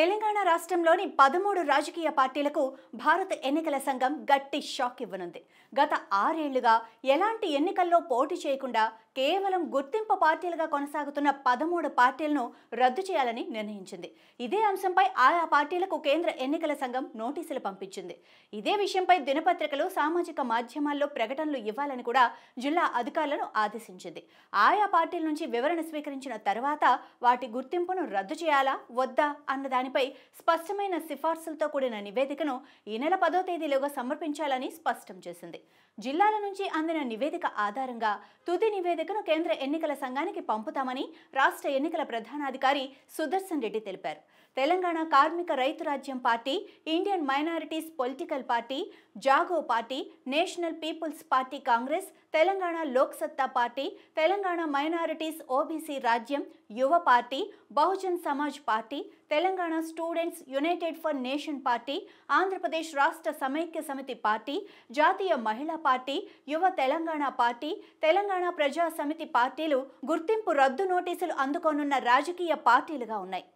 తెలంగాణ రాష్ట్రంలోని 13 రాజకీయ పార్టీలకు భారత ఎన్నికల సంఘం గట్టి షాక్ ఇవ్వనుంది. గత 6 ఏళ్లుగా ఎలాంటి ఎన్నికల్లో పోటీ చేయకుండా కేవలం గుర్తింపు పార్టీలుగా కొనసాగుతున్న 13 పార్టీలను రద్దు చేయాలని నిర్ణయించింది. ఇదే అంశంపై ఆయా పార్టీలకు కేంద్ర ఎన్నికల సంఘం నోటీసులు పంపించింది. ఇదే విషయంపై దినపత్రికలు, సామాజిక మాధ్యమాల్లో ప్రకటనలు ఇవ్వాలని కూడా జిల్లా అధికారులను ఆదేశించింది. ఆయా పార్టీల నుంచి వివరణ స్వీకరించిన తర్వాత వాటి గుర్తింపును రద్దు చేయాలా వద్దా అన్న దానిపై స్పష్టమైన సిఫార్సులతో కూడిన నివేదికను ఈ నెల 10వ తేదీలోగా సమర్పించాలని స్పష్టం చేసింది. జిల్లాల నుంచి అందిన నివేదిక ఆధారంగా తుది నివేదికను కేంద్ర ఎన్నికల సంఘానికి పంపుతామని రాష్ట్ర ఎన్నికల ప్రధానాధికారి సుదర్శన్ రెడ్డి తెలిపారు. Telangana Karmika Raithu Rajyam party, Indian minorities political party, Jago party, national people's party Congress, Telangana Lok Satta party, Telangana minorities OBC Rajyam, Yuva party, Bahujan Samaj party, Telangana students united for nation party, Andhra Pradesh Rashtra Samaikya సమితి పార్టీ, జాతీయ మహిళా పార్టీ, యువ తెలంగాణ పార్టీ, తెలంగాణ ప్రజా సమితి పార్టీలు గుర్తింపు రద్దు నోటీసులు అందుకోనున్న రాజకీయ పార్టీలుగా ఉన్నాయి.